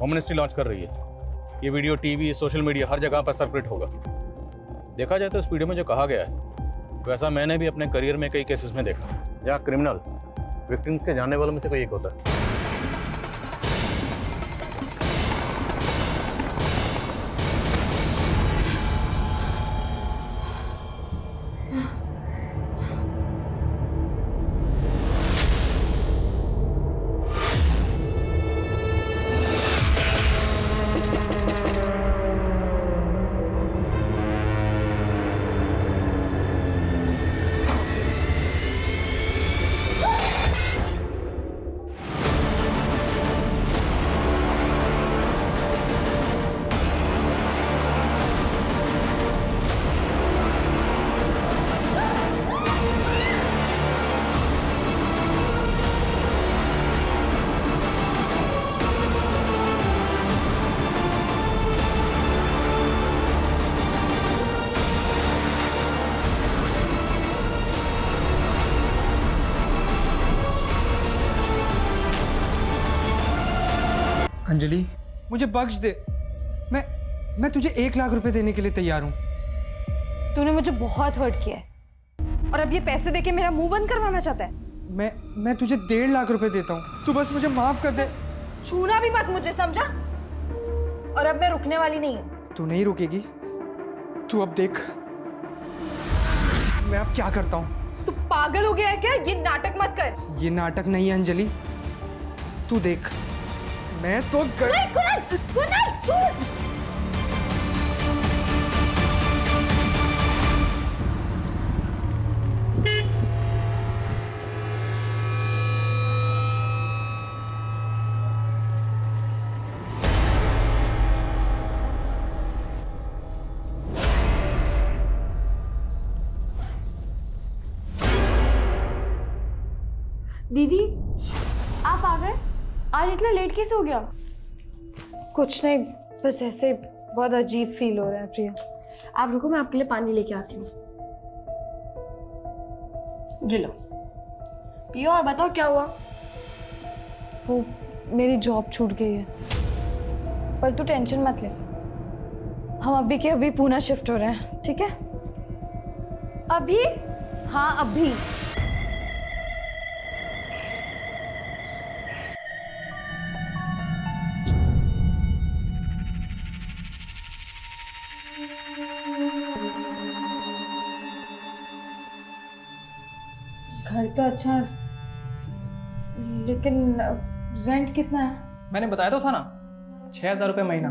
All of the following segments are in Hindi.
मिनिस्ट्री लॉन्च कर रही है। ये वीडियो टीवी, सोशल मीडिया, हर जगह पर सर्कुलेट होगा। देखा जाए तो इस वीडियो में जो कहा गया है वैसा मैंने भी अपने करियर में कई केसेस में देखा, जहाँ क्रिमिनल विक्टिम के जानने वालों में से कोई एक होता है। अंजलि, मुझे बख्श दे। मैं तुझे 1 लाख रुपए देने के लिए तैयार हूँ। तूने मुझे बहुत हर्ट किया है और अब ये पैसे देके मेरा मुंह बंद करवाना चाहता है। मैं तुझे 1.5 लाख रुपए देता हूँ, तू बस मुझे माफ कर दे। छूना भी मत मुझे, समझा? और अब मैं रुकने वाली नहीं हूँ। तू नहीं रुकेगी, तू अब देख मैं अब क्या करता हूँ। तू पागल हो गया है क्या? ये नाटक मत कर। ये नाटक नहीं है अंजलि, तू देख मैं तो दीदी, आप आ गए? आज इतना लेट कैसे हो गया? कुछ नहीं, बस ऐसे बहुत अजीब फील हो रहा है प्रिया। आप रुको, मैं आपके लिए पानी लेके आती हूँ। ये लो, पियो और बताओ क्या हुआ। वो मेरी जॉब छूट गई है, पर तू टेंशन मत ले। हम अभी के अभी पूना शिफ्ट हो रहे हैं, ठीक है? अभी? हाँ अभी। घर तो अच्छा है, लेकिन रेंट कितना है? मैंने बताया तो था ना, 6,000 रुपये महीना।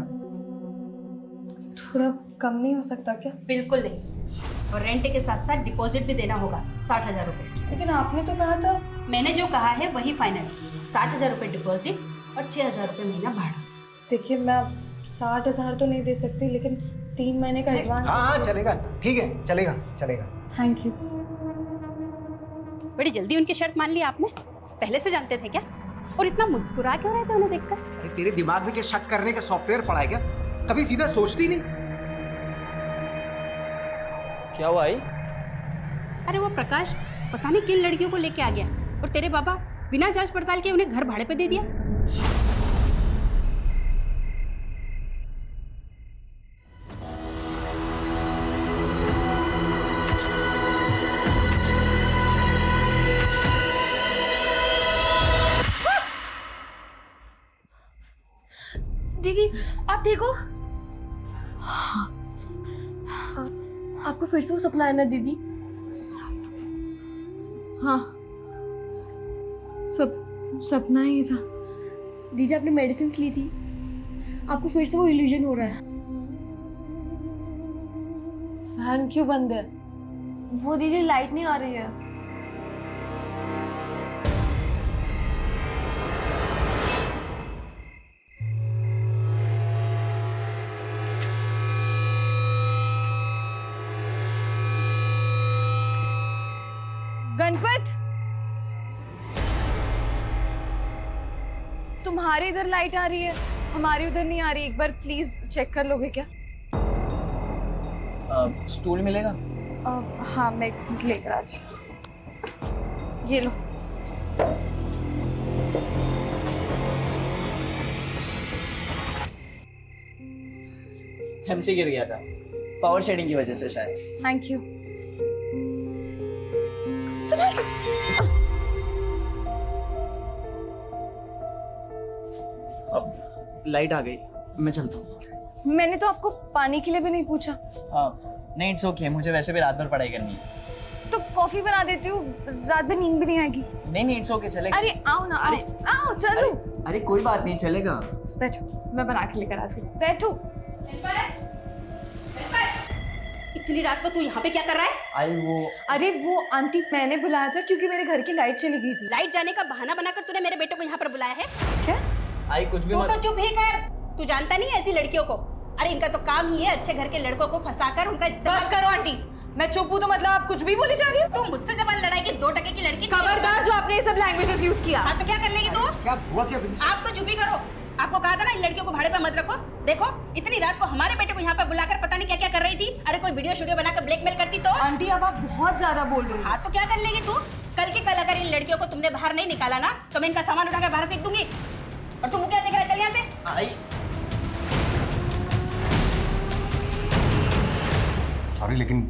थोड़ा कम नहीं हो सकता क्या? बिल्कुल नहीं, और रेंट के साथ साथ डिपॉजिट भी देना होगा 60,000 रुपये। लेकिन आपने तो कहा था। मैंने जो कहा है वही फाइनल, 60,000 रुपये डिपॉजिट और 6,000 रुपये महीना भाड़ा। देखिए, मैं 60,000 तो नहीं दे सकती, लेकिन 3 महीने का एडवांस। हाँ चलेगा, ठीक है, चलेगा चलेगा। Thank you. बड़ी जल्दी उनकी शर्त मान ली आपने, पहले से जानते थे क्या? और इतना मुस्कुरा क्यों रहे थे उन्हें देखकर? अरे तेरे दिमाग में क्या शक करने का सॉफ्टवेयर पड़ा है क्या? कभी सीधा सोचती नहीं? क्या हुआ आई? अरे वो प्रकाश पता नहीं किन लड़कियों को लेके आ गया और तेरे पापा बिना जांच पड़ताल के उन्हें घर भाड़े पे दे दिया। दीदी, आप देखो। आपको फिर से वो सपना है ना दीदी? हाँ, सपना ही था। दीदी, आपने मेडिसिन ली थी, आपको फिर से वो इल्यूजन हो रहा है। फैन क्यों बंद है? वो दीदी लाइट नहीं आ रही है। गणपत, तुम्हारे इधर लाइट आ रही है, हमारी उधर नहीं आ रही। एक बार प्लीज चेक कर लोगे क्या? स्टूल मिलेगा? हाँ, मैं लेकर आ जाऊँ। ये लो। एमसी गिर गया था, पावर शेडिंग की वजह से शायद। Thank you. संभाल के। अब लाइट आ गई, मैं चलता हूँ। मैंने तो आपको पानी के लिए भी नहीं पूछा। नहीं इट्स ओके, मुझे वैसे भी रात भर पढ़ाई करनी है। तो कॉफी बना देती हूँ, रात में नींद भी नहीं आएगी। नहीं इट्स ओके, चलेगा। अरे आओ ना, आओ आओ चलो। अरे कोई बात नहीं, चलेगा। बैठो, मैं बना के लेकर आती हूँ। बैठो। इतनी रात को तू यहाँ पे क्या कर रहा है? अरे वो आंटी, मैंने बुलाया था क्योंकि मेरे घर की लाइट चली गई थी। लाइट जाने का बहाना बनाकर तूने मेरे बेटे को यहाँ पर बुलाया है? क्या? आई कुछ भी तू मत। तो चुप ही कर। तू जानता नहीं ऐसी लड़कियों को? अरे इनका तो काम ही है अच्छे घर के लड़कों को फंसाकर उनका बस करो आंटी, मैं चुप हूँ तो मतलब आप कुछ भी बोली जा रही हो? तुम मुझसे जबान लड़ाई की 2 टके की लड़की। खबरदार जो आपने ये सब लैंग्वेजेस यूज किया। हाँ तो क्या कर लेगी तू? क्या हुआ क्या बिन्नी? आप तो चुप ही करो। आपको कहा था ना इन लड़कियों को भाड़े पे मत रखो। देखो इतनी रात को हमारे बेटे को यहाँ पे बुलाकर पता नहीं क्या क्या कर रही थी। अरे कोई वीडियो स्टूडियो बनाकर ब्लैकमेल करती तो? आंटी अब आप बहुत ज्यादा बोल रही हो। हाँ तो क्या कर लेगी तू? कल की कल अगर इन लड़कियों को तुमने बाहर नहीं निकाला ना तो मैं इनका सामान उठाकर बाहर फेंक दूंगी। और तुम क्या देख रहा है? चल यहाँ से। आई सॉरी लेकिन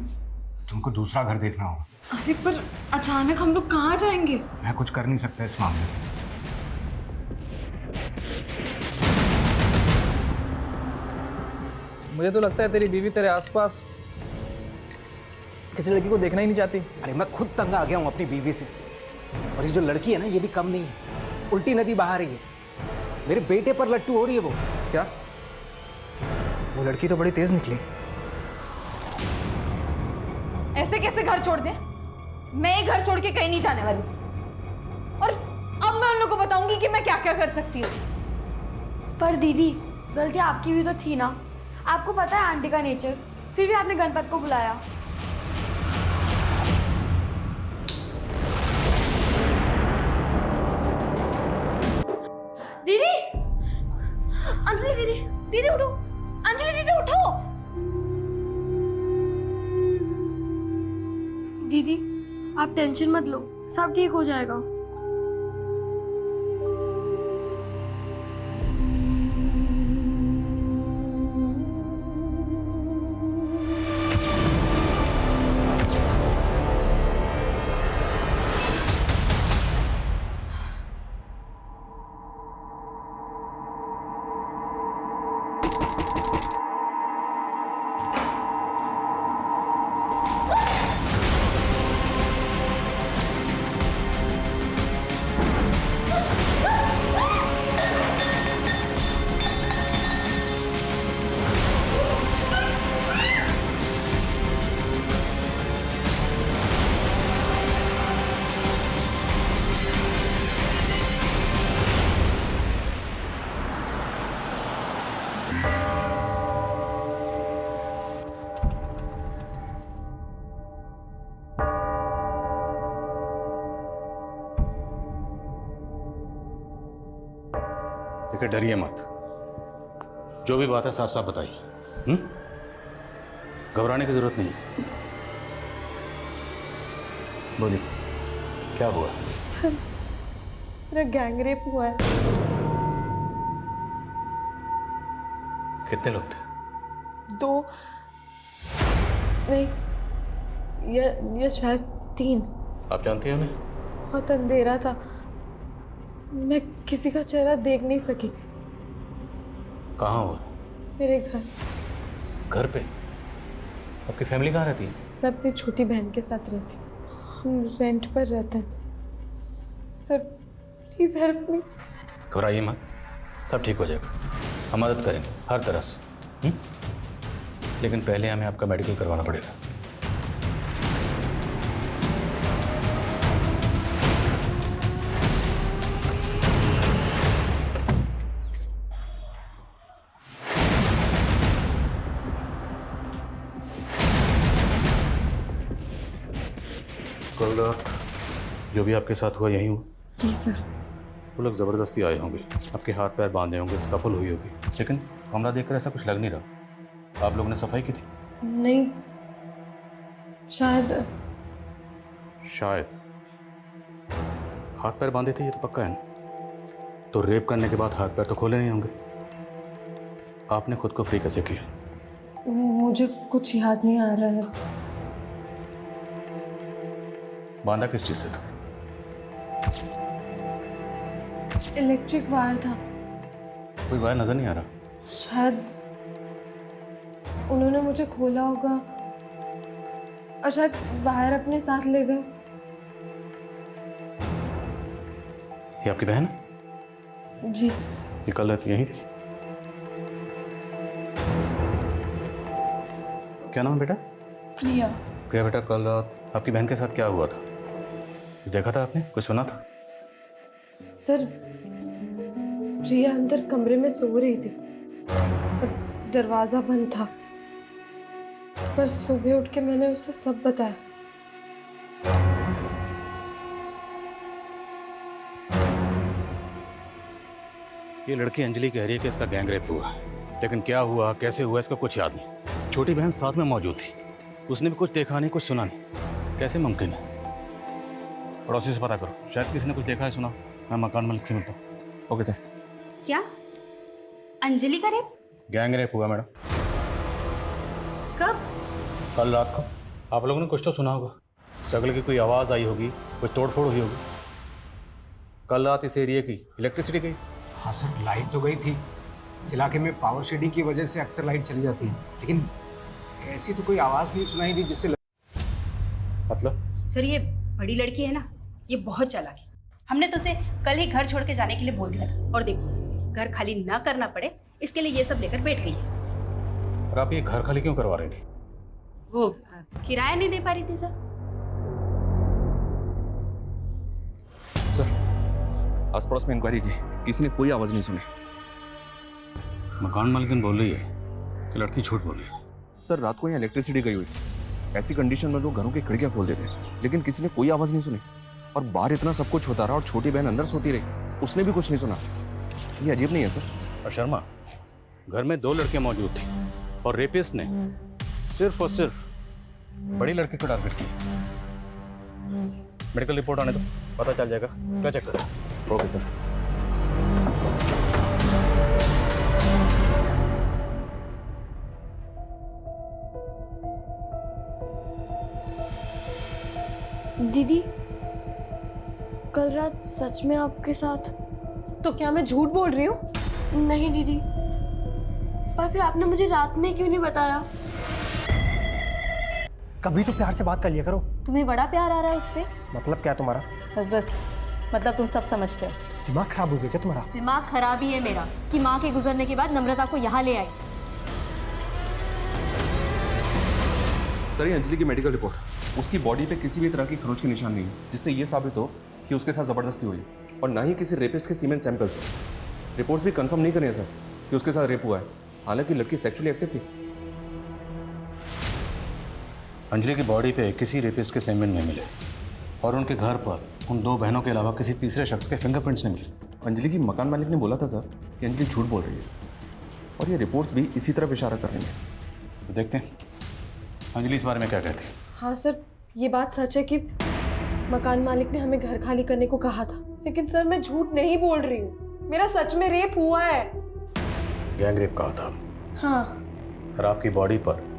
तुमको दूसरा घर देखना होगा। अरे पर अचानक हम लोग कहाँ जाएंगे? मैं कुछ कर नहीं सकता इस मामले में। मुझे तो लगता है तेरी बीवी तेरे आसपास किसी लड़की को देखना ही नहीं चाहती। अरे मैं खुद तंग आ गया हूँ अपनी बीवी से। और ये जो लड़की है ना, ये भी कम नहीं है। उल्टी नदी बहा रही है। मेरे बेटे पर लट्टू हो रही है वो। क्या? वो लड़की तो बड़ी तेज निकली। ऐसे कैसे घर छोड़ दें? मैं ये घर छोड़ के कहीं नहीं जाने वाली। और अब मैं उन लोगों को बताऊंगी कि मैं क्या क्या कर सकती हूँ। पर दीदी, गलती आपकी भी तो थी ना। आपको पता है आंटी का नेचर, फिर भी आपने गणपत को बुलाया। दीदी, अंजलि दीदी, दीदी उठो। अंजलि दीदी उठो। दीदी आप टेंशन मत लो, सब ठीक हो जाएगा। देखिए डरिए मत, जो भी बात है साफ साफ बताइए। घबराने की जरूरत नहीं। बोलिए क्या हुआ? सर, मेरा गैंग रेप हुआ है। कितने लोग थे? 2 नहीं, ये शायद 3। आप जानती हैं उन्हें? बहुत अंधेरा था, मैं किसी का चेहरा देख नहीं सकी। कहाँ हुआ? मेरे घर। घर पे? आपकी फैमिली कहाँ रहती है? मैं अपनी छोटी बहन के साथ रहती हूँ। हम रेंट पर रहते हैं। Sir please help me. घबराइए मत, सब ठीक हो जाएगा। हम मदद करेंगे हर तरह से। लेकिन पहले हमें आपका मेडिकल करवाना पड़ेगा। कल रात जो भी आपके साथ हुआ यहीं हुआ? जी सर। वो लोग ज़बरदस्ती आए होंगे, आपके हाथ पैर बांधे होंगे, स्कफल हुई होगी, लेकिन कमरा देखकर ऐसा कुछ लग नहीं रहा। आप लोगों ने सफाई की थी? नहीं, शायद हाथ पैर बांधे थे, ये तो पक्का है ना? तो रेप करने के बाद हाथ पैर तो खोले नहीं होंगे। आपने खुद को फ्री कैसे किया? मुझे कुछ याद नहीं आ रहा है। बांधा किस चीज से था? इलेक्ट्रिक वायर था, कोई वायर नजर नहीं आ रहा। शायद उन्होंने मुझे खोला होगा और शायद वायर अपने साथ ले गए। ये आपकी बहन है? जी। ये कल रात यहीं थी? क्या नाम है बेटा? प्रिया। प्रिया बेटा, कल रात आपकी बहन के साथ क्या हुआ था? देखा था आपने? कुछ सुना था? सर, प्रिया अंदर कमरे में सो रही थी और दरवाजा बंद था, पर सुबह उठ के मैंने उसे सब बताया। ये लड़की अंजलि कह रही है कि इसका गैंग रेप हुआ है, लेकिन क्या हुआ, कैसे हुआ, इसका कुछ याद नहीं। छोटी बहन साथ में मौजूद थी, उसने भी कुछ देखा नहीं, कुछ सुना नहीं। कैसे मुमकिन है? पड़ोसी से पता करो, शायद किसी ने कुछ देखा है, सुना। मैं मकान मालिक से मिलता हूँ। Okay sir. क्या अंजलि का रेप? गैंग रेप हुआ मैडम। कब? कल रात को। आप लोगों ने कुछ तो सुना होगा, स्ट्रगल की कोई आवाज़ आई होगी, कोई तोड़फोड़ हुई होगी। कल रात इस एरिया की इलेक्ट्रिसिटी गई। हाँ सर, लाइट तो गई थी। इस इलाके में पावर शेडिंग की वजह से अक्सर लाइट चली जाती है, लेकिन ऐसी तो कोई आवाज़ नहीं सुनाई दी जिससे मतलब? सर, ये बड़ी लड़की है ना, ये बहुत चालाक है। हमने तो उसे कल ही घर छोड़ के जाने के लिए बोल दिया था, और देखो घर खाली ना करना पड़े इसके लिए ये सब लेकर बैठ गई है। और आप ये घर खाली क्यों करवा रही थी? वो किराया नहीं दे पा रही थी सर। सर, आस पड़ोस में इंक्वायरी की, किसी ने कोई आवाज नहीं सुनी। मकान मालिकन बोल रही है कि लड़की झूठ बोल रही है। सर, रात को यहाँ इलेक्ट्रिसिटी गई हुई, ऐसी कंडीशन में लोग घरों की खिड़कियां खोल देते हैं, लेकिन किसी ने कोई आवाज नहीं सुनी। और बाहर इतना सब कुछ होता रहा और छोटी बहन अंदर सोती रही, उसने भी कुछ नहीं सुना। ये अजीब नहीं है सर? और शर्मा, घर में 2 लड़कियां मौजूद थी और रेपिस्ट ने सिर्फ और सिर्फ बड़ी लड़की को टारगेट किया। मेडिकल रिपोर्ट आने दो, पता चल जाएगा क्या चक्कर है। Okay sir. दीदी, कल रात सच में आपके साथ? तो क्या मैं झूठ बोल रही हूँ? नहीं दीदी, पर फिर आपने मुझे रात में क्यों नहीं बताया? कभी तो प्यार से बात कर लिया करो। तुम्हें बड़ा प्यार आ रहा है उस पे? मतलब क्या तुम्हारा? बस बस, मतलब तुम सब समझते हो। दिमाग खराब हो गया क्या तुम्हारा? दिमाग खराब ही है मेरा कि माँ के गुजरने के बाद नम्रता को यहाँ ले आई। सर, ये अंजलि की मेडिकल रिपोर्ट, उसकी बॉडी पे किसी भी तरह की खरोच के निशान नहीं है, जिससे ये साबित हो कि उसके साथ जबरदस्ती हुई, और ना ही किसी रेपिस्ट के सीमेन सैंपल्स। रिपोर्ट्स भी कंफर्म नहीं कर रही है सर कि उसके साथ रेप हुआ है, हालांकि लड़की सेक्सुअली एक्टिव थी। अंजलि की बॉडी पे किसी रेपिस्ट के सेमेन नहीं मिले और उनके घर पर उन 2 बहनों के अलावा किसी तीसरे शख्स के फिंगरप्रिंट्स नहीं मिले। अंजलि की मकान मालिक ने बोला था सर कि अंजलि झूठ बोल रही है, और ये रिपोर्ट्स भी इसी तरफ इशारा कर रही हैं। तो देखते हैं अंजलि इस बारे में क्या कहती है। हाँ सर, ये बात सच है कि मकान मालिक ने हमें घर खाली करने को कहा था, लेकिन सर मैं झूठ नहीं बोल रही हूँ, मेरा सच में रेप हुआ है। गैंग रेप कहा था? हाँ। और आपकी बॉडी पर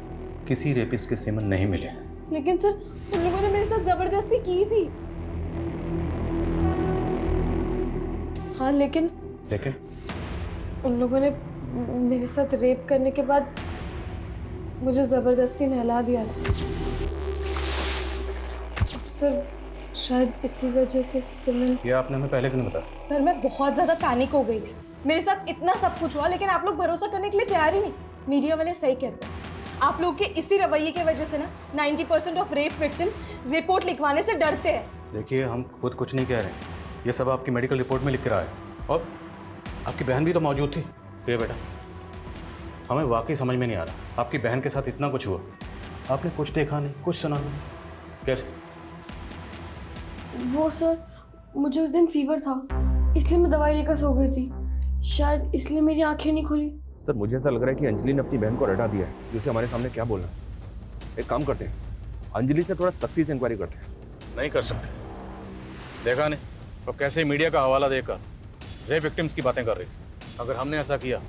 किसी रेपिस्ट के सेमेन नहीं मिले। लेकिन सर, उन लोगों ने मेरे साथ जबरदस्ती की थी। हाँ, लेकिन उन लोगों ने मेरे साथ रेप करने के बाद मुझे जबरदस्ती नहला दिया था। सर, शायद इसी वजह से सिमरन। ये आपने हमें पहले क्यों नहीं बताया? सर, मैं बहुत ज्यादा पैनिक हो गई थी, मेरे साथ इतना सब कुछ हुआ, लेकिन आप लोग भरोसा करने के लिए तैयार ही नहीं। मीडिया वाले सही कहते हैं, आप लोग के इसी रवैये की वजह से ना 90% ऑफ रेप विक्टिम रिपोर्ट लिखवाने से डरते हैं। देखिए, हम खुद कुछ नहीं कह रहे हैं, ये सब आपकी मेडिकल रिपोर्ट में लिख के रहा है, और आपकी बहन भी तो मौजूद थी। प्रिया बेटा, हमें वाकई समझ में नहीं आ रहा, आपकी बहन के साथ इतना कुछ हुआ, आपने कुछ देखा नहीं, कुछ सुना नहीं, कैसे? वो सर, मुझे उस दिन फीवर था, इसलिए मैं दवाई लेकर सो गई थी, शायद इसलिए मेरी आंखें नहीं खुली। सर, मुझे ऐसा लग रहा है कि अंजलि ने अपनी बहन को रटा दिया है, जिसे हमारे सामने क्या बोलना। एक काम करते हैं, अंजलि से थोड़ा सख्ती से इंक्वायरी करते हैं। नहीं कर सकते, देखा नहीं तो कैसे मीडिया का हवाला देकर रेप विक्टिम्स की बातें कर रही थी। अगर हमने ऐसा किया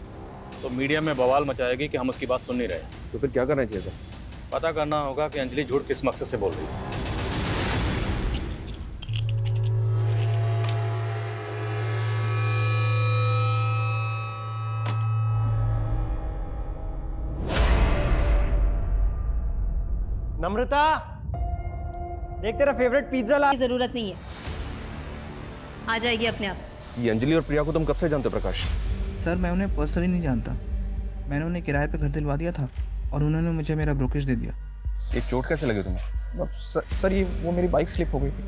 तो मीडिया में बवाल मचाएगी कि हम उसकी बात सुन नहीं रहे। तो फिर क्या करना चाहिए सर? पता करना होगा कि अंजलि झूठ किस मकसद से बोल रही है। नम्रता, देख तेरा फेवरेट पिज्जा ला। की जरूरत नहीं है, आ जाएगी अपने आप। ये अंजलि और प्रिया को तुम कब से जानते हो प्रकाश? सर मैं उन्हें पर्सनली नहीं जानता। मैंने उन्हें किराए पे घर दिलवा दिया था और उन्होंने मुझे मेरा ब्रोकरेज दे दिया। एक चोट कैसे लगी तुम्हें? सर ये वो मेरी बाइक स्लिप हो गई थी।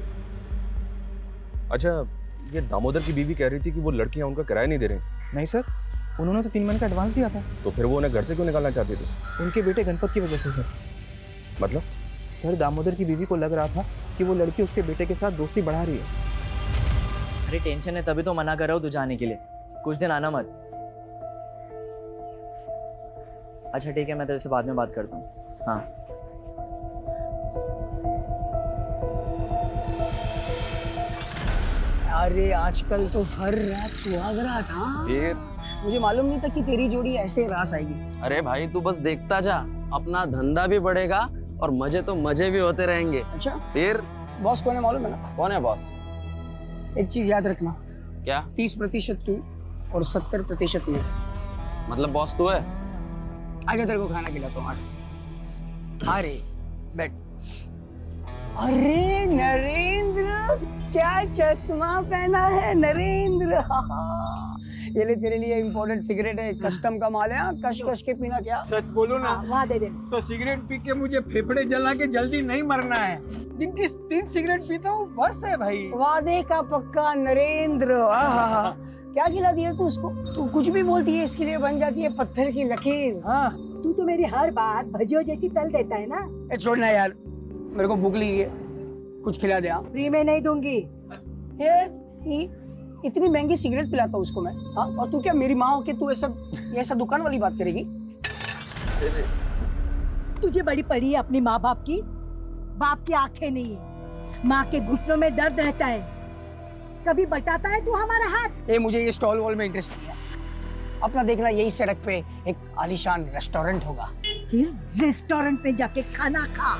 अच्छा, ये दामोदर की बीवी कह रही थी कि वो लड़कियां उनका किराया नहीं दे रही। नहीं सर, उन्होंने तो 3 महीने का एडवांस दिया था। तो फिर वो उन्हें घर से क्यों निकालना चाहती थी? उनके बेटे गणपत की वजह से सर। मतलब? सर दामोदर की बीवी को लग रहा था कि वो लड़की उसके बेटे के साथ दोस्ती बढ़ा रही है। अरे टेंशन है तभी तो मना कर रहा हूँ तू जाने के लिए। कुछ दिन आना मत। अच्छा ठीक है, मैं तेरे से बाद में बात करता हूँ। हाँ। अरे आजकल तो हर रात सुहागरा था। फिर मुझे मालूम नहीं था कि तेरी जोड़ी ऐसे रास आएगी। अरे भाई तू बस देखता जा, अपना धंधा भी बढ़ेगा और मजे तो मजे भी होते रहेंगे। अच्छा, फिर बॉस कौन है मालूम है ना? कौन है बॉस? एक चीज याद रखना, क्या? 30% तू और 70% मैं। मतलब बॉस तू है? आजा तेरे को खाना खिलाता हूँ। अरे बैठ। अरे नरेंद्र, क्या चश्मा पहना है नरेंद्र। ये ले तेरे लिए इम्पोर्टेंट सिगरेट है, कस्टम का माल है। कश कश के पीना। क्या सच बोलो ना, वहाँ दे दे। तो सिगरेट पी के मुझे फेफड़े जला के जल्दी नहीं मरना है। दिन की 3 सिगरेट पीता हूँ बस है भाई। वादे का पक्का नरेंद्र। क्या खिला दिया तू उसको? तू कुछ भी बोलती है इसके लिए बन जाती है पत्थर की लकीर। हाँ, तू तो मेरी हर बात भजियो जैसी तल देता है ना। छोड़ना यार, मेरे को भूख लगी है, कुछ खिला दे। फ्री में नहीं दूंगी। इतनी महंगी सिगरेट पिलाता हूँ उसको मैं। हाँ, और तू क्या मेरी माँ हो के तू ऐसा दुकान वाली बात करेगी? तुझे बड़ी पड़ी है अपनी माँ बाप की। बाप की आंखें नहीं है, माँ के घुटनों में दर्द रहता है। कभी बटाता है तू हमारा हाथ? मुझे ये स्टॉल वॉल में इंटरेस्ट नहीं है। अपना देखना यही सड़क पे एक आलीशान रेस्टोरेंट होगा। फिर रेस्टोरेंट पे जाके खाना खा।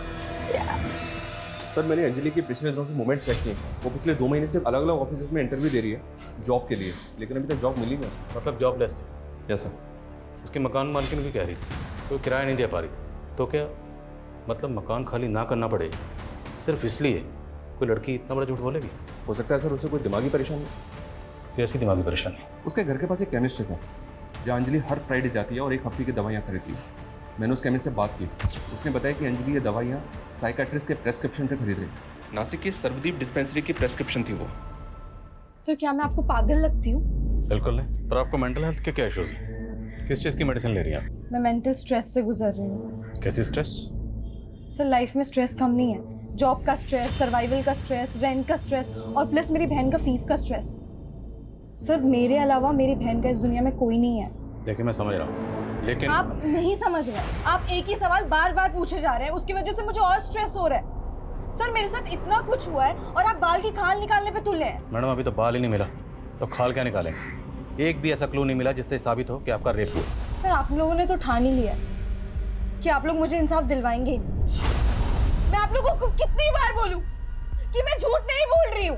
सर मैंने अंजलि के पिछले दिनों के मोमेंट्स चेक किए। वो पिछले 2 महीने से अलग अलग ऑफिस में इंटरव्यू दे रही है जॉब के लिए, लेकिन अभी तक जॉब मिली नहीं उसको। मतलब जॉबलेस? Yes sir. उसकी मकान मालकिन भी कह रही थी कोई किराया नहीं दे पा रही थी। तो क्या मतलब मकान खाली ना करना पड़े सिर्फ इसलिए कोई लड़की इतना बड़ा झूठ बोलेगी? हो सकता है सर उसे कोई दिमागी परेशानी। कैसी दिमागी परेशानी? उसके घर के पास एक केमिस्ट है सर, जहाँ अंजलि हर फ्राइडे जाती है और 1 हफ्ते की दवाइयाँ खरीदती है। मैंने उस केमिस्ट से बात की, उसने बताया कि अंजलि ये दवाइयाँ साइकाट्रिस्ट के प्रेस्क्रिप्शन पे खरीद रही है। नासिक की सर्वदीप डिस्पेंसरी की प्रेस्क्रिप्शन थी वो। सर क्या मैं आपको पागल लगती हूँ? बिल्कुल नहीं। पर आपको मेंटल हेल्थ के क्या इश्यूज हैं? किस चीज़ की मेडिसिन ले रही हैं आप? मैं मेंटल स्ट्रेस से गुजर रही हूँ। कैसी स्ट्रेस? सर लाइफ में स्ट्रेस कम नहीं है। जॉब का स्ट्रेस, सर्वाइवल का स्ट्रेस, रेंट का स्ट्रेस और प्लस मेरी बहन का फीस का स्ट्रेस। सर मेरे अलावा मेरी बहन का इस दुनिया में कोई नहीं है। देखिए मैं समझ रहा हूँ, लेकिन आप नहीं समझ रहे। आप एक ही सवाल बार बार पूछे जा रहे हैं, उसकी वजह से मुझे और स्ट्रेस हो रहा है। सर मेरे साथ इतना कुछ हुआ है और आप बाल की खाल निकालने पे तुले हैं। मैडम अभी तो बाल ही नहीं मिला तो खाल क्या निकालेंगे? एक भी ऐसा क्लू नहीं मिला जिससे साबित हो कि आपका रेप हुआ। सर आप लोगों ने तो ठान ही लिया कि आप लोग मुझे इंसाफ दिलवाएंगे ही। मैं आप लोगों को कितनी बार बोलूं कि मैं झूठ नहीं बोल रही हूँ?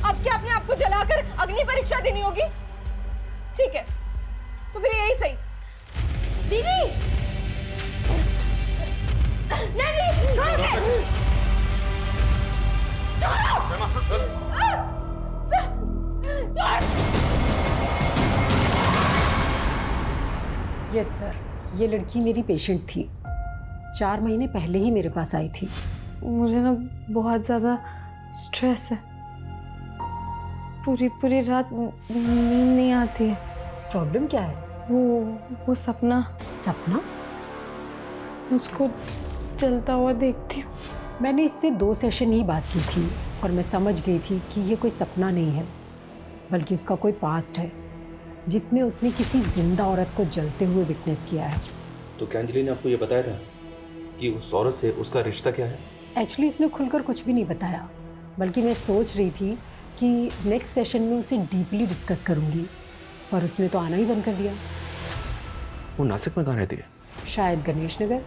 अब क्या अपने आप को जलाकर अग्नि परीक्षा देनी होगी? ठीक है तो फिर यही सही। दीदी नहीं, छोड़ो उसे। यस सर, ये लड़की मेरी पेशेंट थी। 4 महीने पहले ही मेरे पास आई थी। मुझे ना बहुत ज़्यादा स्ट्रेस है, पूरी रात नींद नहीं आती है। प्रॉब्लम क्या है? वो सपना उसको चलता हुआ देखती हूँ। मैंने इससे 2 सेशन ही बात की थी और मैं समझ गई थी कि ये कोई सपना नहीं है, बल्कि उसका कोई पास्ट है जिसमें उसने किसी जिंदा औरत को जलते हुए विटनेस किया है। तो क्या अंजलि ने आपको ये बताया था कि उस औरत से उसका रिश्ता क्या है? एक्चुअली उसने खुलकर कुछ भी नहीं बताया, बल्कि मैं सोच रही थी कि नेक्स्ट सेशन में उसे डीपली डिस्कस करूंगी, पर उसने तो आना ही बंद कर दिया। वो नासिक में कहाँ रहती है? शायद गणेश नगर,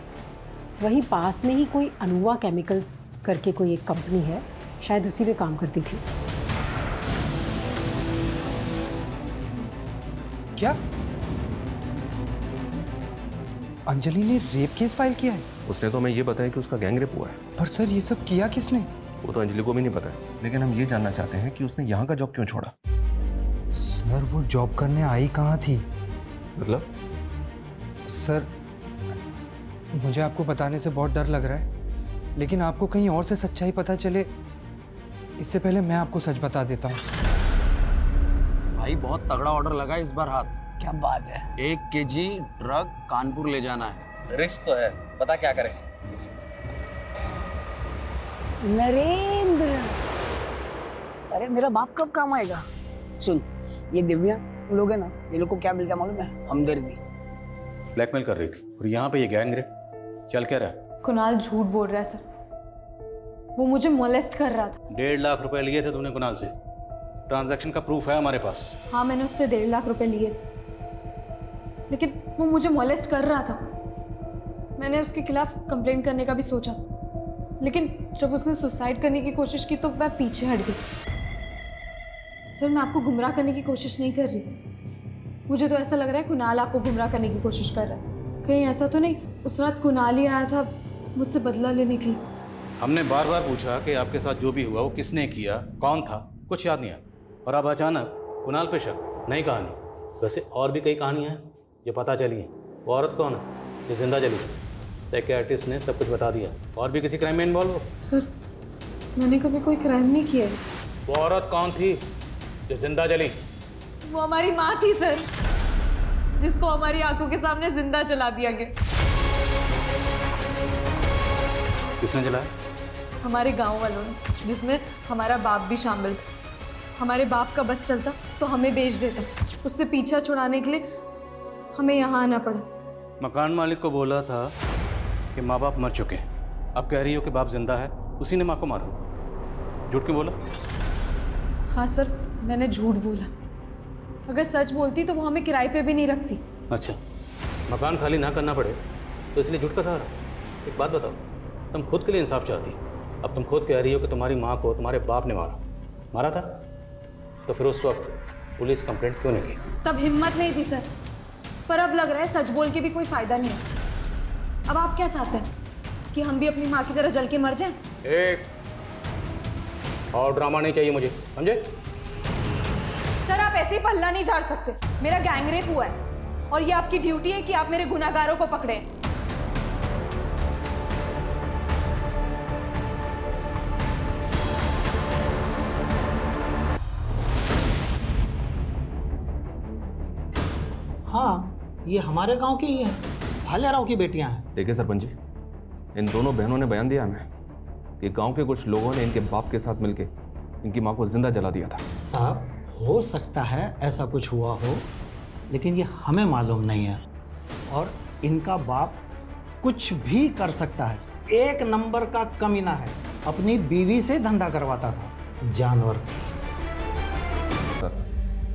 वहीं पास में ही कोई अनुवा केमिकल्स करके कोई एक कंपनी है, शायद उसी में काम करती थी। क्या अंजलि ने रेप केस फाइल किया है? उसने तो हमें ये बताया कि उसका गैंग रेप हुआ है। पर सर ये सब किया किसने? वो तो अंजलि को भी नहीं पता है, लेकिन हम ये जानना चाहते हैं कि उसने यहाँ का जॉब क्यों छोड़ा। सर वो जॉब करने आई कहाँ थी? मतलब? सर मुझे आपको बताने से बहुत डर लग रहा है, लेकिन आपको कहीं और से सच्चाई पता चले इससे पहले मैं आपको सच बता देता हूँ। भाई बहुत तगड़ा ऑर्डर लगा इस बार हाथ। क्या बात है। 1 kg ड्रग कानपुर ले जाना है, रिस्क तो है, पता क्या करें। नरेंद्र, अरे मेरा बाप कब काम आएगा? सुन, ये दिव्या लोग है ना, ये लोग को क्या मिलता है मालूम है? हमदर्दी। ब्लैकमेल कर रही थी और यहाँ पे ये गैंग रेप चल क्या रहा है? कुणाल झूठ बोल रहा है सर, वो मुझे मोलेस्ट कर रहा था। 1.5 लाख रुपए लिए थे तुमने कुणाल से, ट्रांजैक्शन का प्रूफ है हमारे पास। हाँ मैंने उससे 1.5 लाख रुपए लिए थे, लेकिन वो मुझे मोलेस्ट कर रहा था। मैंने उसके खिलाफ कंप्लेंट करने का भी सोचा, लेकिन जब उसने सुसाइड करने की कोशिश की तो मैं पीछे हट गई। सर मैं आपको गुमराह करने की कोशिश नहीं कर रही, मुझे तो ऐसा लग रहा है कुणाल आपको गुमराह करने की कोशिश कर रहा है। कहीं ऐसा तो नहीं उस रात कुणाल ही आया था मुझसे बदला लेने के लिए? हमने बार बार पूछा कि आपके साथ जो भी हुआ वो किसने किया, कौन था, कुछ याद नहीं आया, और अब अचानक कुणाल पे शक। नई कहानी। वैसे और भी कई कहानियाँ हैं जो पता चली हैं। वो औरत कौन है जो जिंदा जली? साइकियाट्रिस्ट ने सब कुछ बता दिया। और भी किसी क्राइम में इन्वॉल्व हो? सर मैंने कभी कोई क्राइम नहीं किया है। वो औरत कौन थी जो जिंदा जली? वो हमारी माँ थी सर, जिसको हमारी आंखों के सामने जिंदा जला दिया गया। किसने जलाया? हमारे गांव वालों ने, जिसमें हमारा बाप भी शामिल था। हमारे बाप का बस चलता तो हमें बेच देता, उससे पीछा छुड़ाने के लिए हमें यहाँ आना पड़ा। मकान मालिक को बोला था कि माँ बाप मर चुके हैं, अब कह रही हो कि बाप जिंदा है, उसी ने माँ को मारा। झूठ क्यों बोला? हाँ सर मैंने झूठ बोला, अगर सच बोलती तो वो हमें किराए पे भी नहीं रखती। अच्छा, मकान खाली ना करना पड़े तो इसलिए झूठ का सहारा। एक बात बताओ, तुम खुद के लिए इंसाफ चाहती, अब तुम खुद कह रही हो कि तुम्हारी माँ को तुम्हारे बाप ने मारा था, तो फिर उस वक्त पुलिस कंप्लेंट क्यों नहीं की? तब हिम्मत नहीं थी सर, पर अब लग रहा है सच बोल के भी कोई फायदा नहीं है। अब आप क्या चाहते हैं कि हम भी अपनी माँ की तरह जल के मर जाएं? एक और ड्रामा नहीं चाहिए मुझे, समझे? सर आप ऐसे ही पल्ला नहीं झाड़ सकते। मेरा गैंग रेप हुआ है और ये आपकी ड्यूटी है कि आप मेरे गुनाहगारों को पकड़ें। हाँ ये हमारे गांव की ही है, भालेराव की बेटियां हैं। देखिए सरपंच जी, इन दोनों बहनों ने बयान दिया हमें कि गांव के कुछ लोगों ने इनके बाप के साथ मिलके इनकी मां को जिंदा जला दिया था। साहब हो सकता है ऐसा कुछ हुआ हो, लेकिन ये हमें मालूम नहीं है, और इनका बाप कुछ भी कर सकता है। 1 नंबर का कमीना है, अपनी बीवी से धंधा करवाता था, जानवर।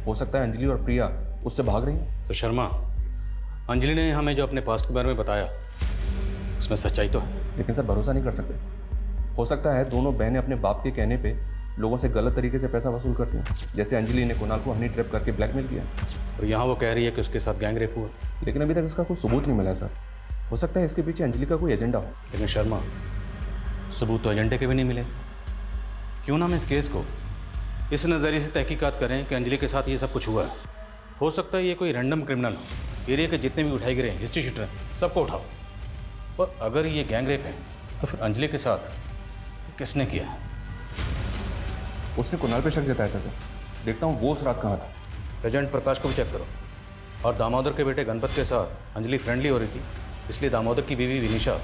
हो सकता है अंजलि और प्रिया उससे भाग रही हैं। तो शर्मा, अंजलि ने हमें जो अपने पास्ट के बारे में बताया उसमें सच्चाई तो है, लेकिन सर भरोसा नहीं कर सकते। हो सकता है दोनों बहनें अपने बाप के कहने पे लोगों से गलत तरीके से पैसा वसूल करती हैं, जैसे अंजलि ने कुणाल को हनी ट्रैप करके ब्लैकमेल किया, और यहाँ वो कह रही है कि उसके साथ गैंग रेप हुआ, लेकिन अभी तक इसका कोई सबूत नहीं मिला सर। हो सकता है इसके पीछे अंजलि का कोई एजेंडा हो। लेकिन शर्मा, सबूत तो एजेंडे के भी नहीं मिले। क्यों ना हम इस केस को इस नज़रिए से तहकीकात करें कि अंजलि के साथ ये सब कुछ हुआ है। हो सकता है ये कोई रैंडम क्रिमिनल हो, एरिया के जितने भी उठाए गिरे हैं, हिस्ट्री शीटर हैं, सबको उठाओ। और अगर ये गैंग रेप है तो फिर अंजलि के साथ किसने किया है? उसने कुणाल पे शक जताया था सर। देखता हूँ वो उस रात कहाँ था। एजेंट प्रकाश को भी चेक करो। और दामोदर के बेटे गणपत के साथ अंजलि फ्रेंडली हो रही थी, इसलिए दामोदर की बीवी विनीशा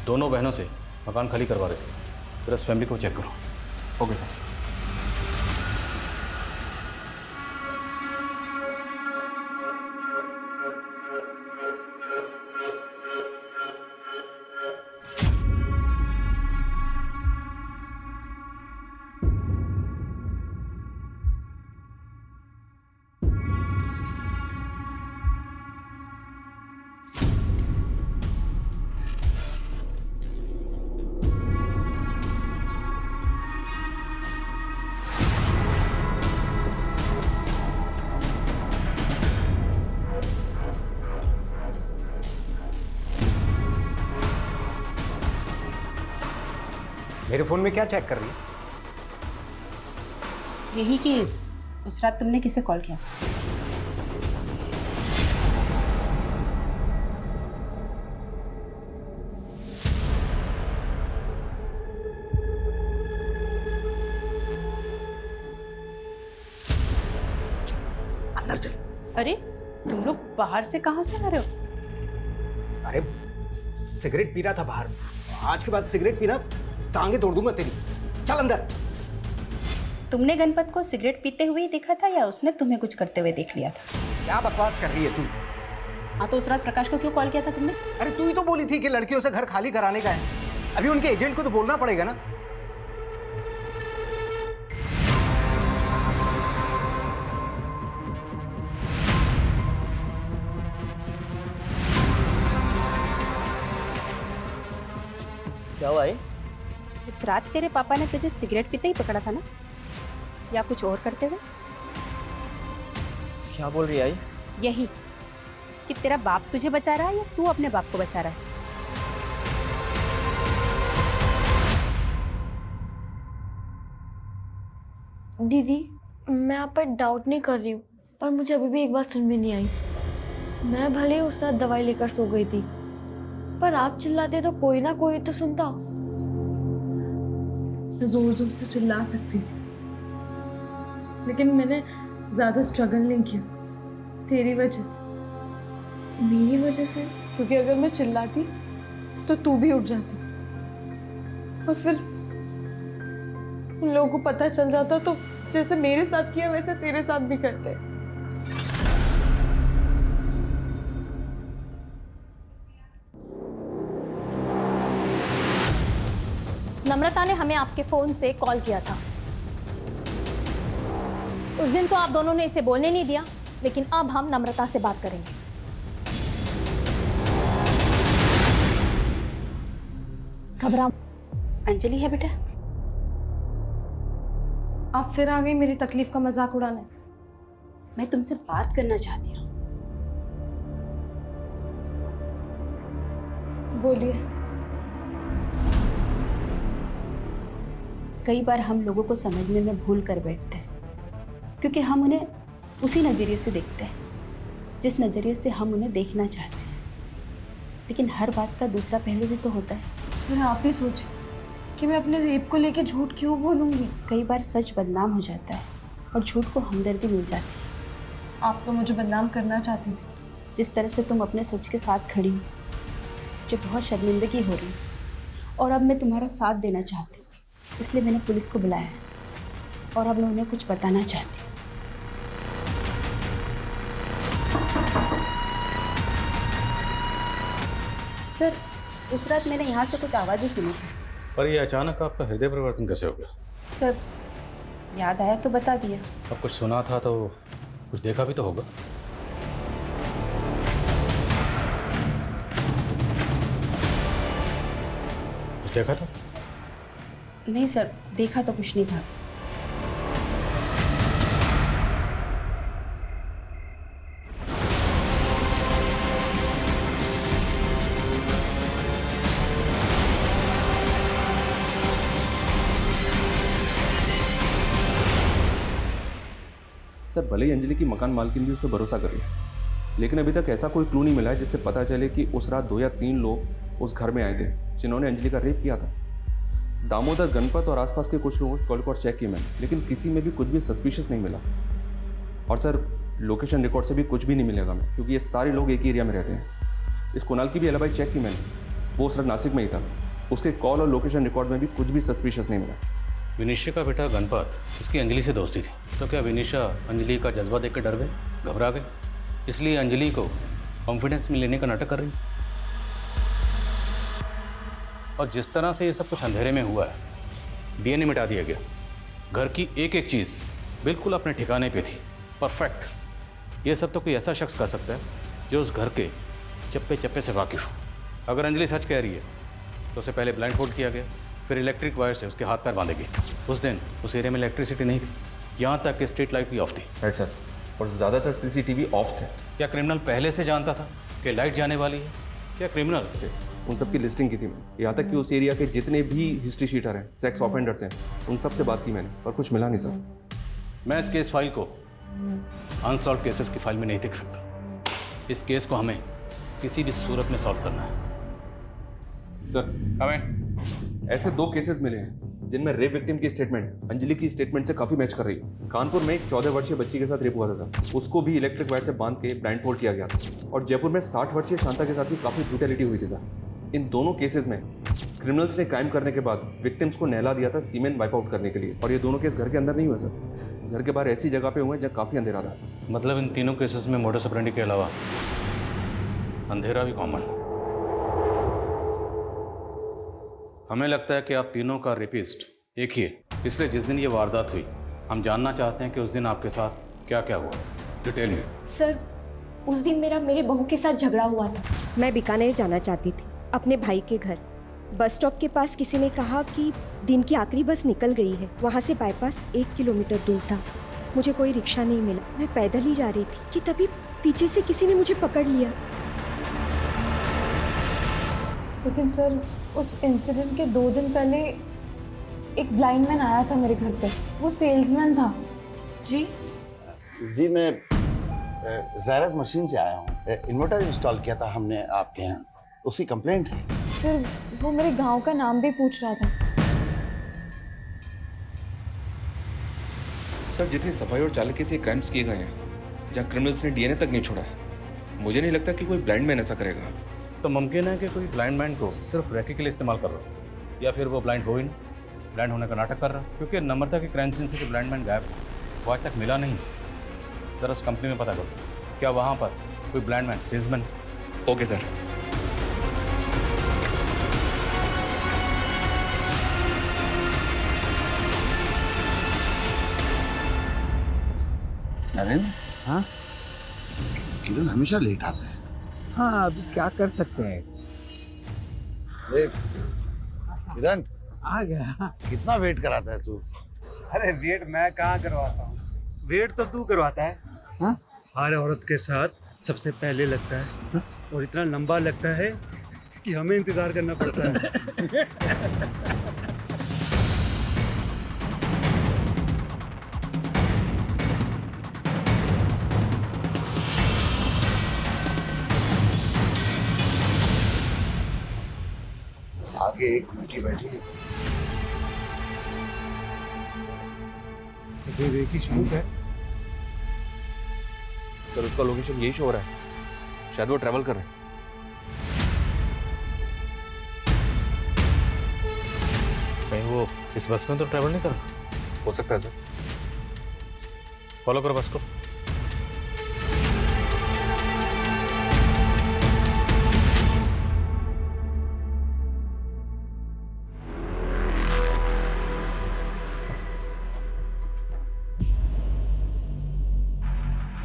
दोनों बहनों से मकान खाली करवा रही थी। फिर उस फैमिली को चेक करो। Okay sir. मेरे फ़ोन में क्या चेक कर रही है? यही कि उस रात तुमने किसे कॉल किया? अंदर चल। अरे तुम लोग बाहर से कहाँ से आ रहे हो? अरे सिगरेट पी रहा था बाहर। आज के बाद सिगरेट पीना टांगे तोड़ दूंगा तेरी। चल अंदर। तुमने गणपत को सिगरेट पीते हुए ही देखा था या उसने तुम्हें कुछ करते हुए देख लिया था? क्या बकवास कर रही है तू? हाँ तो उस रात प्रकाश को क्यों कॉल किया था तुमने? अरे तू ही तो बोली थी कि लड़कियों से घर खाली कराने का है। अभी उनके एजेंट को तो बोलना पड़ेगा ना। क्या हुआ है? उस रात तेरे पापा ने तुझे सिगरेट पीते ही पकड़ा था ना, या कुछ और करते हुए? क्या बोल रही है आई? यही कि तेरा बाप तुझे बचा रहा है या तू अपने बाप को बचा रहा है? दीदी मैं आप पर डाउट नहीं कर रही हूँ, पर मुझे अभी भी एक बात समझ में नहीं आई। मैं भले ही उस रात दवाई लेकर सो गई थी, पर आप चिल्लाते तो कोई ना कोई तो सुनता। जोर जोर से चिल्ला सकती थी, लेकिन मैंने ज्यादा स्ट्रगल नहीं किया तेरी वजह से। मेरी वजह से? क्योंकि अगर मैं चिल्लाती तो तू भी उठ जाती और फिर उन लोगों को पता चल जाता तो जैसे मेरे साथ किया वैसे तेरे साथ भी करते। नम्रता ने हमें आपके फोन से कॉल किया था। उस दिन तो आप दोनों ने इसे बोलने नहीं दिया, लेकिन अब हम नम्रता से बात करेंगे। घबरा। अंजलि है बेटा। आप फिर आ गई मेरी तकलीफ का मजाक उड़ाने। मैं तुमसे बात करना चाहती हूँ। बोलिए। कई बार हम लोगों को समझने में भूल कर बैठते हैं, क्योंकि हम उन्हें उसी नज़रिए से देखते हैं जिस नज़रिए से हम उन्हें देखना चाहते हैं। लेकिन हर बात का दूसरा पहलू भी तो होता है। फिर आप ही सोचिए कि मैं अपने रेप को लेके झूठ क्यों बोलूँगी। कई बार सच बदनाम हो जाता है और झूठ को हमदर्दी मिल जाती है। आप तो मुझे बदनाम करना चाहती थी। जिस तरह से तुम अपने सच के साथ खड़ी हो, मुझे बहुत शर्मिंदगी हो रही, और अब मैं तुम्हारा साथ देना चाहती हूँ। इसलिए मैंने पुलिस को बुलाया है और अब मैं उन्हें कुछ बताना चाहती हूँ। सर, उस रात मैंने यहाँ से कुछ आवाज़ें सुनी थी। पर ये अचानक आपका हृदय परिवर्तन कैसे हो गया? सर, याद आया तो बता दिया। अब कुछ सुना था तो कुछ देखा भी तो होगा। कुछ देखा था? नहीं सर, देखा तो कुछ नहीं था। सर, भले ही अंजलि की मकान मालकिन भी उस पर भरोसा कर रही है, लेकिन अभी तक ऐसा कोई क्लू नहीं मिला है जिससे पता चले कि उस रात 2 या 3 लोग उस घर में आए थे जिन्होंने अंजलि का रेप किया था। दामोदर, गणपत और आसपास के कुछ लोगों कॉल पर चेक किए मैंने, लेकिन किसी में भी कुछ भी सस्पिशियस नहीं मिला। और सर, लोकेशन रिकॉर्ड से भी कुछ भी नहीं मिलेगा मैं, क्योंकि ये सारे लोग एक ही एरिया में रहते हैं। इस कुणाल की भी एलिबाई चेक की मैंने, वो उस रात नासिक में ही था। उसके कॉल और लोकेशन रिकॉर्ड में भी कुछ भी सस्पिशियस नहीं मिला। विनिशा का बेटा गणपत, इसकी अंजलि से दोस्ती थी, तो क्या विनिशा अंजलि का जज्बा देख कर डर गए, घबरा गए, इसलिए अंजलि को कॉन्फिडेंस में लेने का नाटक कर रही? और जिस तरह से ये सब कुछ अंधेरे में हुआ है, डीएनए मिटा दिया गया, घर की एक एक चीज़ बिल्कुल अपने ठिकाने पे थी, परफेक्ट। ये सब तो कोई ऐसा शख्स कर सकता है जो उस घर के चप्पे चप्पे से वाकिफ हो। अगर अंजलि सच कह रही है तो उसे पहले ब्लाइंड फोल्ड किया गया, फिर इलेक्ट्रिक वायर से उसके हाथ पैर बांधे गए। उस दिन उस एरिया में इलेक्ट्रिसिटी नहीं थी, यहाँ तक कि स्ट्रीट लाइट भी ऑफ थी। राइट सर, और ज़्यादातर सीसीटीवी ऑफ थे। क्या क्रिमिनल पहले से जानता था कि लाइट जाने वाली है? क्या क्रिमिनल उन सब की लिस्टिंग की थी मैंने। यहाँ तक कि उस एरिया के जितने भी हिस्ट्री शीटर हैं, सेक्स ऑफेंडर्स हैं, उन सब से बात की मैंने, पर कुछ मिला नहीं सर। मैं इस केस फाइल को अनसॉल्व केसेस की फाइल में नहीं देख सकता। इस केस को हमें किसी भी सूरत में सॉल्व करना है। सर हमें ऐसे 2 केसेस मिले हैं जिनमें रेप विक्टिम की स्टेटमेंट अंजलि की स्टेटमेंट से काफी मैच कर रही है। कानपुर में एक 14 वर्षीय बच्ची के साथ रेप हुआ था सर, उसको भी इलेक्ट्रिक वायर से बांध के ब्लाइंड फोल्ड किया गया था। और जयपुर में 60 वर्षीय शांता के साथ भी काफी ब्रूटैलिटी हुई थी सर। इन दोनों केसेस में क्रिमिनल्स ने क्राइम करने के बाद विक्टिम्स को नहला दिया था सीमेंट वाइप आउट करने के लिए। और ये दोनों केस घर के अंदर नहीं हुए सर, घर के बाहर ऐसी जगह पे हुए जहाँ काफी अंधेरा था। मतलब इन तीनों केसेस में मोडस ऑपरेंडी के अलावा अंधेरा भी कॉमन। हमें लगता है कि आप तीनों का रेपिस्ट एक ही है, इसलिए जिस दिन ये वारदात हुई हम जानना चाहते हैं कि उस दिन आपके साथ क्या क्या हुआ। डिटेल में। सर उस दिन मेरे बहू के साथ झगड़ा हुआ था। मैं बीकानेर जाना चाहती थी अपने भाई के घर। बस स्टॉप के पास किसी ने कहा कि दिन की आखिरी बस निकल गई है। वहाँ से बाईपास 1 किलोमीटर दूर था। मुझे कोई रिक्शा नहीं मिला, मैं पैदल ही जा रही थी कि तभी पीछे से किसी ने मुझे पकड़ लिया। लेकिन सर उस इंसिडेंट के 2 दिन पहले एक ब्लाइंड मैन आया था मेरे घर पे। वो सेल्समैन था। जी जी मैं ज़ायरस मशीन से आया हूँ। इन्वर्टर इंस्टॉल किया था हमने आपके यहाँ, उसकी कंप्लेंट है। फिर वो मेरे गांव का नाम भी पूछ रहा था। सर जितनी सफाई और चालाकी से क्राइम्स किए गए हैं, जहाँ क्रिमिनल्स ने डीएनए तक नहीं छोड़ा है, मुझे नहीं लगता कि कोई ब्लाइंड मैन ऐसा करेगा। तो मुमकिन है कि कोई ब्लाइंड मैन को सिर्फ रैके के लिए इस्तेमाल कर रहा हो, या फिर वो ब्लाइंड हो ही नहीं, ब्लाइंड होने का नाटक कर रहा है। क्योंकि नम्रता की क्राइम सीन से जो ब्लाइंड मैन गायब वो आज तक मिला नहीं। जरा उस कंपनी में पता करो क्या वहाँ पर कोई blind man salesman. Okay sir. Narendra, हाँ किरण हमेशा लेट आता है। हाँ अभी क्या कर सकते हैं। किरण आ गया। कितना वेट कराता है तू? अरे वेट मैं कहाँ करवाता हूँ, वेट तो तू करवाता है। हाँ? हर औरत के साथ सबसे पहले लगता है। हाँ? और इतना लंबा लगता है कि हमें इंतजार करना पड़ता है। आगे एक लड़की बैठी है, एक ही शूट है। सर उसका लोकेशन यही शो हो रहा है, शायद वो ट्रैवल कर रहे हैं। कहीं वो इस बस में तो ट्रैवल नहीं कर रहा? हो सकता है सर। फॉलो करो बस को।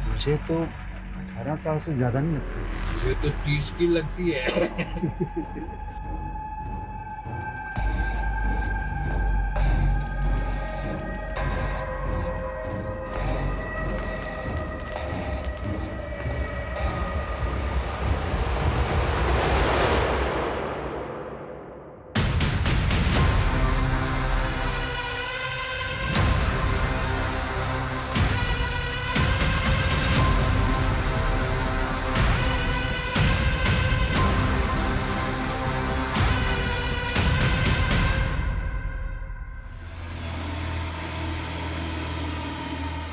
मुझे तो 18 साल से ज्यादा नहीं लगती। मुझे तो 30 की लगती है।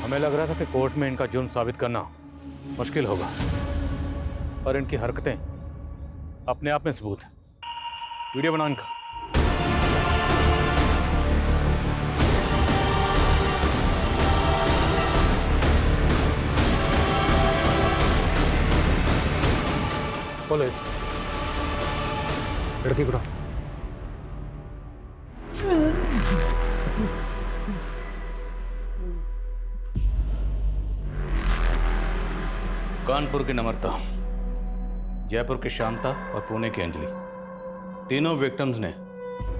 हमें लग रहा था कि कोर्ट में इनका जुर्म साबित करना मुश्किल होगा, और इनकी हरकतें अपने आप में सबूत है। वीडियो बनाओ इनका। पुलिस लड़की को कानपुर की नम्रता, जयपुर की शांता और पुणे की अंजलि, तीनों विक्टिम्स ने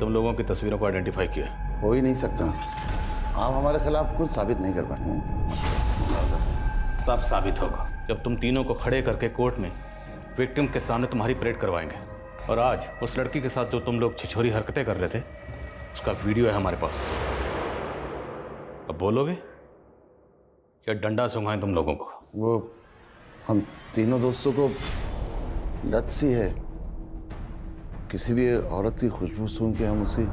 तुम लोगों की तस्वीरों को आइडेंटिफाई किया। हो ही नहीं सकता, आप हमारे खिलाफ कुछ साबित नहीं कर पाए हैं। सब साबित होगा जब तुम तीनों को खड़े करके कोर्ट में विक्टिम के सामने तुम्हारी परेड करवाएंगे और आज उस लड़की के साथ जो तुम लोग छिछोरी हरकतें कर रहे थे उसका वीडियो है हमारे पास। अब बोलोगे या डंडा सूंघाएं तुम लोगों को? वो हम तीनों दोस्तों को लत सी है, किसी भी औरत की खुशबू सूंघ के हम उसकी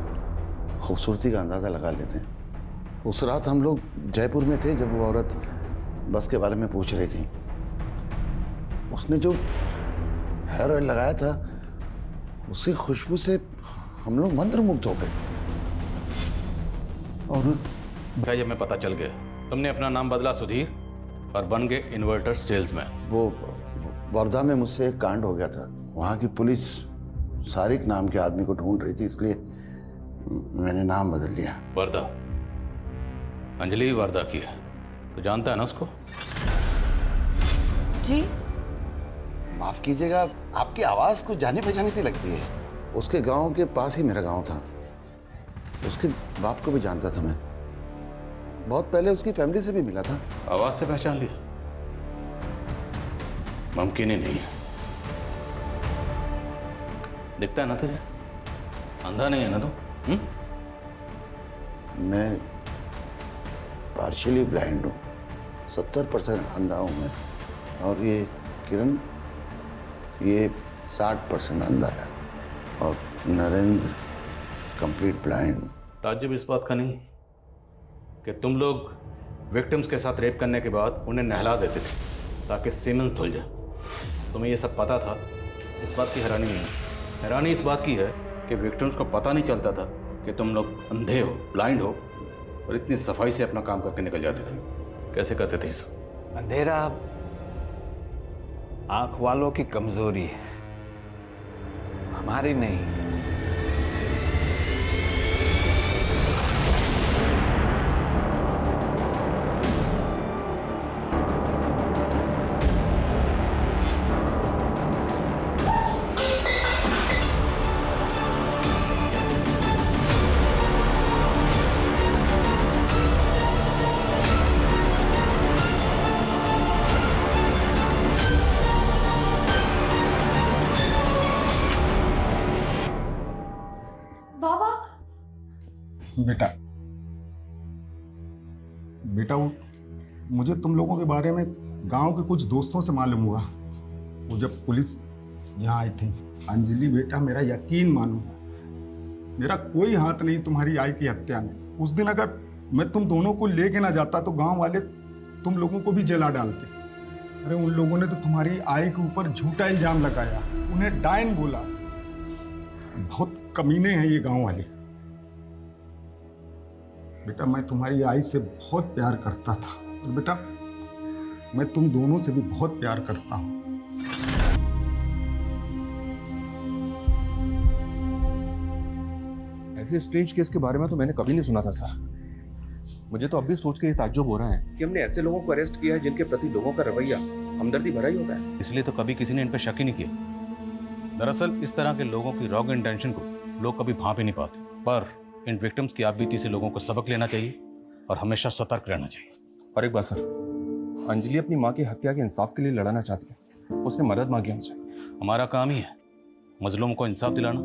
खूबसूरती का अंदाज़ा लगा लेते हैं। उस रात हम लोग जयपुर में थे जब वो औरत बस के बारे में पूछ रही थी। उसने जो हेयर ऑयल लगाया था उसकी खुशबू से हम लोग मंत्रमुग्ध हो गए थे। और क्या ये मैं पता चल गया तुमने अपना नाम बदला सुधीर और बन गए इन्वर्टर सेल्समैन? वो वर्धा में मुझसे एक कांड हो गया था। वहाँ की पुलिस सारिक नाम के आदमी को ढूंढ रही थी, इसलिए मैंने नाम बदल लिया। वर्धा? अंजलि वर्धा की है, तो जानता है ना उसको? जी माफ कीजिएगा, आपकी आवाज कुछ जानी पहचानी सी लगती है। उसके गांव के पास ही मेरा गांव था। उसके बाप को भी जानता था मैं, बहुत पहले उसकी फैमिली से भी मिला था। आवाज से पहचान लिया? मुमकिन ही नहीं है। दिखता है ना तुझे? अंधा नहीं है ना तू? मैं पार्शियली ब्लाइंड हूँ, 70% अंधा हूँ मैं। और ये किरण, ये 60% अंधा है। और नरेंद्र कंप्लीट ब्लाइंड। ताज्जुब इस बात का नहीं कि तुम लोग विक्टिम्स के साथ रेप करने के बाद उन्हें नहला देते थे ताकि सीमेंस धुल जाए। तुम्हें ये सब पता था, इस बात की हैरानी नहीं है। हैरानी इस बात की है कि विक्टिम्स को पता नहीं चलता था कि तुम लोग अंधे हो, ब्लाइंड हो, और इतनी सफाई से अपना काम करके निकल जाते थे। कैसे करते थे ये सब? अंधेरा आंख वालों की कमजोरी है, हमारी नहीं। बेटा वो मुझे तुम लोगों के बारे में गांव के कुछ दोस्तों से मालूम हुआ। वो जब पुलिस यहाँ आई थी। अंजलि बेटा, मेरा यकीन मानो, मेरा कोई हाथ नहीं तुम्हारी आई की हत्या में। उस दिन अगर मैं तुम दोनों को लेके ना जाता तो गांव वाले तुम लोगों को भी जला डालते। अरे उन लोगों ने तो तुम्हारी आई के ऊपर झूठा इल्जाम लगाया, उन्हें डायन बोला। बहुत कमीने हैं ये गांव वाले। बेटा मैं तुम्हारी आई से बहुत प्यार करता था, और बेटा मैं तुम दोनों से भी बहुत प्यार करता हूं। ऐसे स्ट्रेंज केस के बारे में तो मैंने कभी नहीं सुना था सर। मुझे तो अब भी सोच के ये ताज्जुब हो रहा है कि हमने ऐसे लोगों को अरेस्ट किया है जिनके प्रति लोगों का रवैया हमदर्दी भरा ही होता है। इसलिए तो कभी किसी ने इन पर शक ही नहीं किया। दरअसल इस तरह के लोगों की रॉन्ग इंटेंशन को लोग कभी भांप ही नहीं पाते। पर इन विक्टिम्स की आपबीती से लोगों को सबक लेना चाहिए और हमेशा सतर्क रहना चाहिए। और एक बात सर, अंजलि अपनी माँ की हत्या के इंसाफ के लिए लड़ना चाहती है। उसने मदद मांगी हमसे। हमारा काम ही है मजलूम को इंसाफ दिलाना।